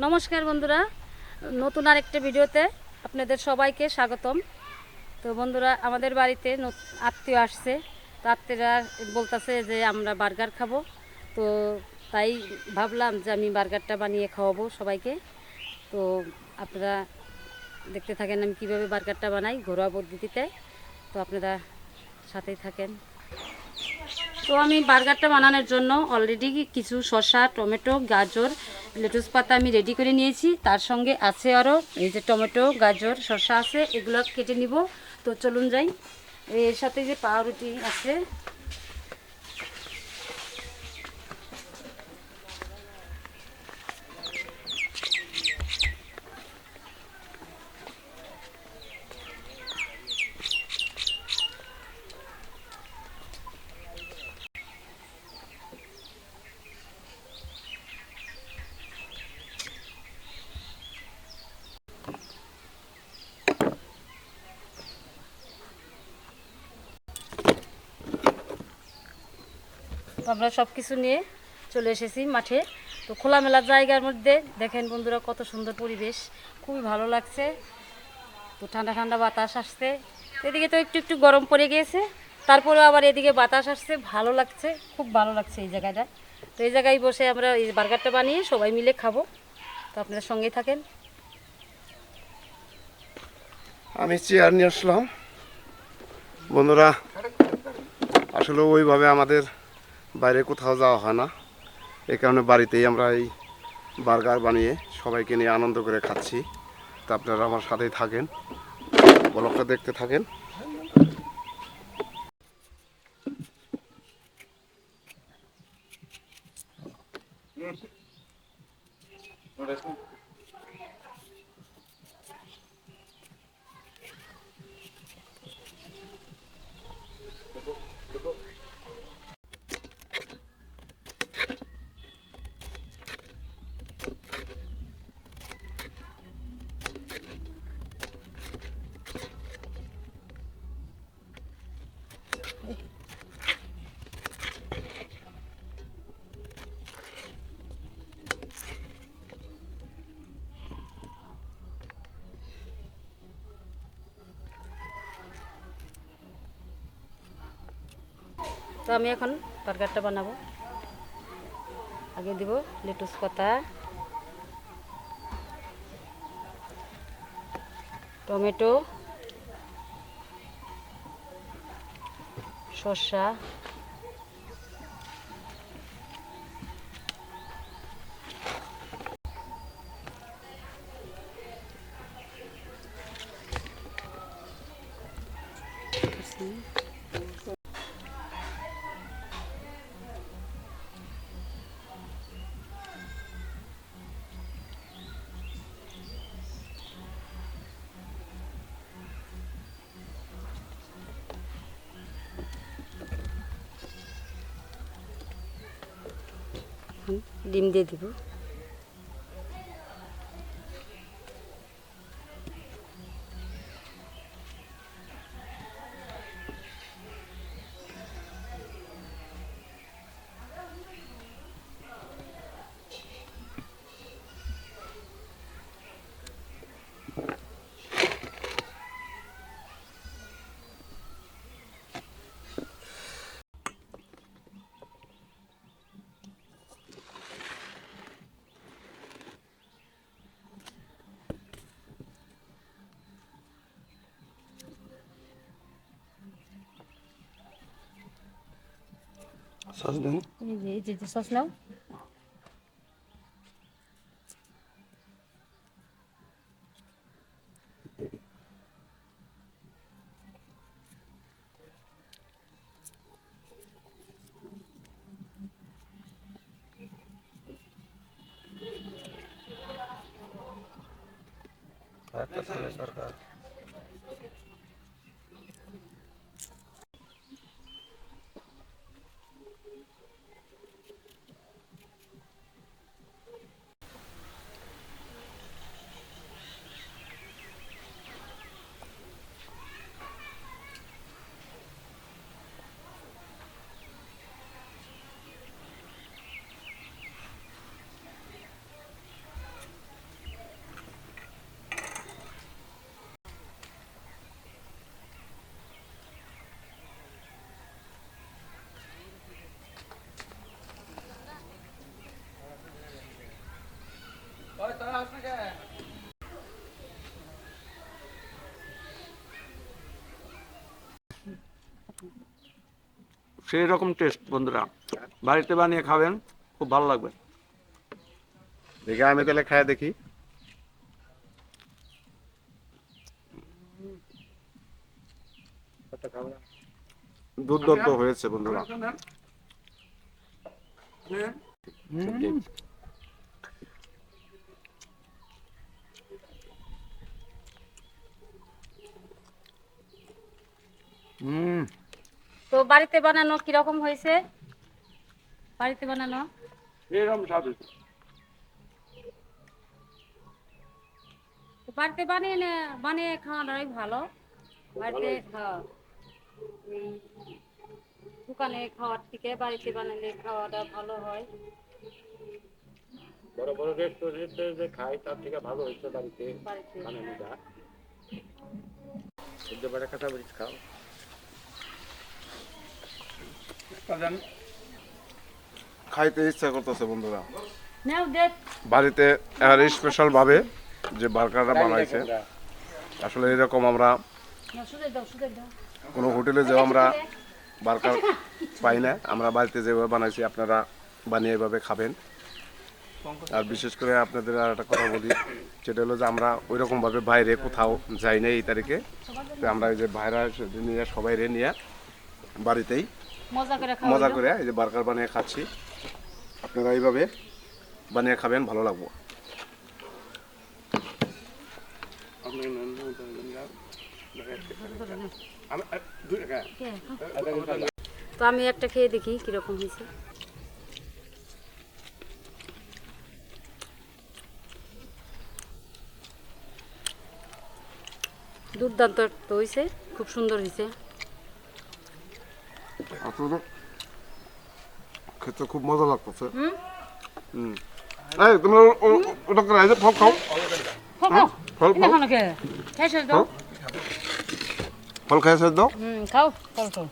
নমস্কার বন্ধুরা, নতুন আরেকটা ভিডিওতে আপনাদের সবাইকে স্বাগতম। তো বন্ধুরা, আমাদের বাড়িতে আত্মীয় আসছে। তো আত্মীয়রা বলতেছে যে আমরা বার্গার খাবো। তো তাই ভাবলাম যে আমি বার্গারটা বানিয়ে খাওয়াবো সবাইকে। তো আপনারা দেখতে থাকেন আমি কীভাবে বার্গারটা বানাই ঘরোয়া পদ্ধতিতে। তো আপনারা সাথেই থাকেন। তো আমি বার্গারটা বানানোর জন্য অলরেডি কিছু শসা, টমেটো, গাজর, লেটুস পাতা আমি রেডি করে নিয়েছি। তার সঙ্গে আছে আরও এই যে টমেটো, গাজর, শসা আছে, এগুলো কেটে নিব। তো চলুন যাই। এর সাথে যে পাউরুটি আছে, তো আমরা সব কিছু নিয়ে চলে এসেছি মাঠে। তো খোলামেলা জায়গার মধ্যে দেখেন বন্ধুরা, কত সুন্দর পরিবেশ, খুবই ভালো লাগছে। তো ঠান্ডা ঠান্ডা বাতাস আসছে। এদিকে তো একটু একটু গরম পড়ে গিয়েছে, তারপরে আবার এদিকে বাতাস আসছে, ভালো লাগছে, খুব ভালো লাগছে এই জায়গাটা। তো এই জায়গায় বসে আমরা এই বার্গারটা বানিয়ে সবাই মিলে খাবো। তো আপনাদের সঙ্গেই থাকেন। আমি চেয়ার নিয়ে আসলাম বন্ধুরা। আসলে ওইভাবে আমাদের বাইরে কোথাও যাওয়া হয় না, এই কারণে বাড়িতেই আমরা এই বার্গার বানিয়ে সবাইকে নিয়ে আনন্দ করে খাচ্ছি। তা আপনারা আমার সাথেই থাকেন, ব্লগটা দেখতে থাকেন। তো আমি এখন বার্গারটা বানাবো। আগে দিব লেটুস পাতা, টমেটো, শসা, ডিম দিয়ে দিব। সস দেন। এই যে সস নাও। সেই রকম টেস্ট বন্ধুরা, বাড়িতে বানিয়ে খাবেন, খুব ভালো লাগবে। দেখে আমি তাহলে খাই দেখি। দুর্দান্ত হয়েছে বন্ধুরা। তো বাড়িতে বানানো কিরকম হয়েছে? বাড়িতে বানানো এরকম স্বাদ হয়েছে। তো বাড়িতে বানিয়ে খাওয়াটাই ভালো। বাড়িতে এই দোকানে খাওয়ার থেকে বাড়িতে বানালে খাওয়াটা ভালো হয়। বড় বড় রেস্টুরেন্টে যে খাই তার থেকে ভালো হয়েছে বাড়িতে বাড়িতে বানানোটা। সহ্য করে কাঁচা মরিচ খাও। খাইতে ইচ্ছা করতেছে বন্ধুরা। নাও দেখ বাড়িতে স্পেশাল ভাবে যে বার্গারটা বানাইছে, আসলে এরকম আমরা সুদে দাও কোনো হোটেলে যেও আমরা বার্গার পাই না। আমরা বাড়িতে যেভাবে বানাইছি আপনারা বানিয়ে এভাবে খাবেন। আর বিশেষ করে আপনাদের আর একটা কথা বলি, সেটা হলো যে আমরা ওই রকমভাবে বাইরে কোথাও যাই না এই তারিখে। তো আমরা এই যে বাইরে নিয়ে সবাই নিয়ে বাড়িতেই মজা করে এই যে বার্গার বানিয়ে খাচ্ছি। আপনারা এইভাবে বানিয়ে খাবেন, ভালো লাগবে। তো আমি একটা খেয়ে দেখি কিরকম হয়েছে। দুর্দান্ত তো হয়েছে, খুব সুন্দর হয়েছে। আসলে খেতে খুব মজা লাগতেছে। হুম এই তোমরা ওটা করে এই যে ফল খাও, ফল খাও, খেয়ে দাও। ফল খাই শেষ দাও। খাও ফল খাও।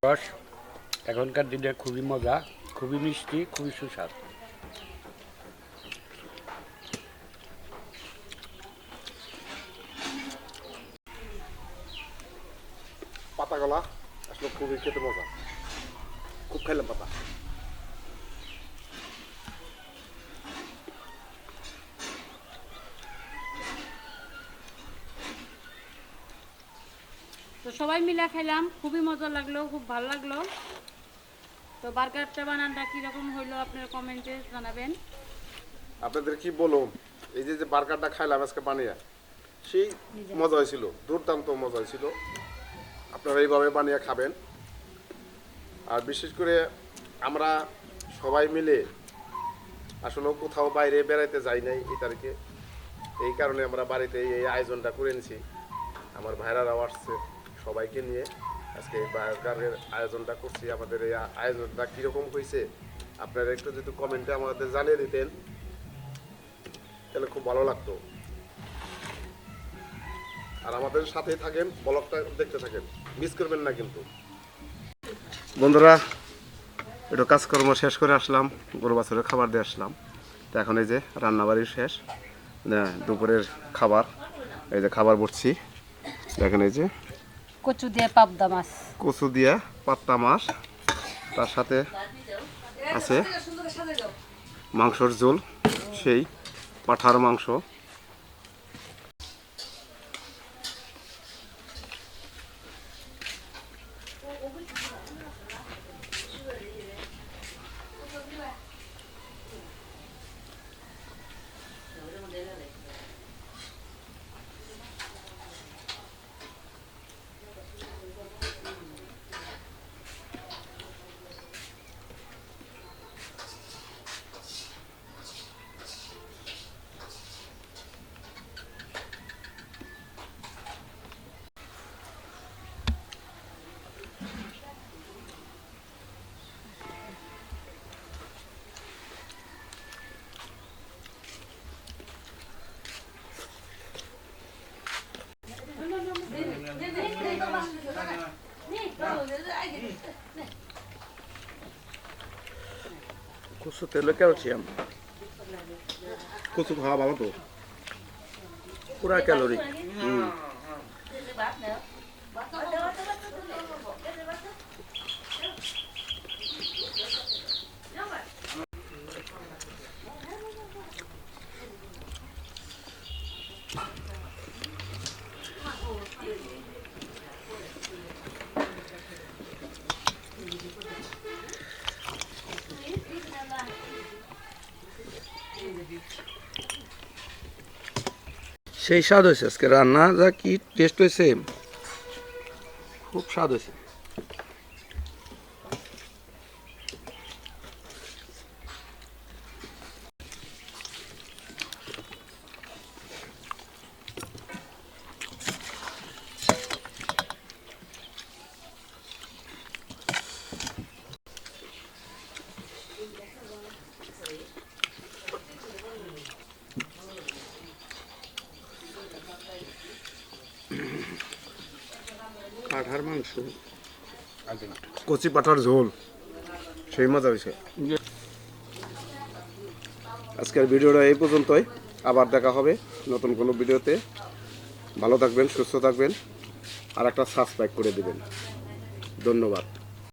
রস এখনকার দিনে খুবই মজা, খুবই মিষ্টি, খুবই সুস্বাদু। পাতা গলা আসলে খুবই খেতে মজা, খুব খাইলাম পাতা। তো সবাই মিলে খাইলাম, খুবই মজা লাগলো, খুব ভালো লাগলো। তো বার্গারটা বানানটা কীরকম হইলো আপনারা কমেন্টে জানাবেন। আপনাদের কি বলুন, এই যে বার্গারটা খাইলাম আজকে বানিয়ে, সেই মজা হয়েছিল, দুর্দান্ত মজা হয়েছিল। আপনারা এইভাবে বানিয়ে খাবেন। আর বিশেষ করে আমরা সবাই মিলে আসলে কোথাও বাইরে বেড়াইতে যাই নাই এই তারিখে, এই কারণে আমরা বাড়িতে এই আয়োজনটা করে নিছি। আমার ভাইরারাও আসছে, সবাইকে নিয়ে আজকে এই বার্গারের আয়োজনটা করছি। আমাদের এই আয়োজনটা কীরকম হয়েছে আপনারা একটু যদি কমেন্টে আমাদের জানিয়ে দিতেন তাহলে খুব ভালো লাগতো। আর আমাদের সাথেই থাকেন, ব্লগটা দেখতে থাকেন, মিস করবেন না কিন্তু। বন্ধুরা একটু কাজকর্ম শেষ করে আসলাম, গরু বাছুরের খাবার দিয়ে আসলাম। তো এখন এই যে রান্নাবাড়ি শেষ, দুপুরের খাবার, এই যে খাবার বসছি। দেখেন এই যে কচু দিয়ে পাবদা মাছ, কচু দিয়া পাত্তা মাছ, তার সাথে আছে মাংসর ঝোল, সেই পাঠার মাংস। সত্যি হলো ক্যালসিয়াম, কচু খাওয়া ভালো তো। পুরা ক্যালোরি। সেই স্বাদ হয়েছে আজকে রান্না, যা কি টেস্ট হয়েছে, খুব স্বাদ হয়েছে। পাঠার মাংস, কচি পাঠার ঝোল, সেই মজা হয়েছে। আজকের ভিডিওটা এই পর্যন্তই, আবার দেখা হবে নতুন কোনো ভিডিওতে। ভালো থাকবেন, সুস্থ থাকবেন, আর একটা সাবস্ক্রাইব করে দিবেন। ধন্যবাদ।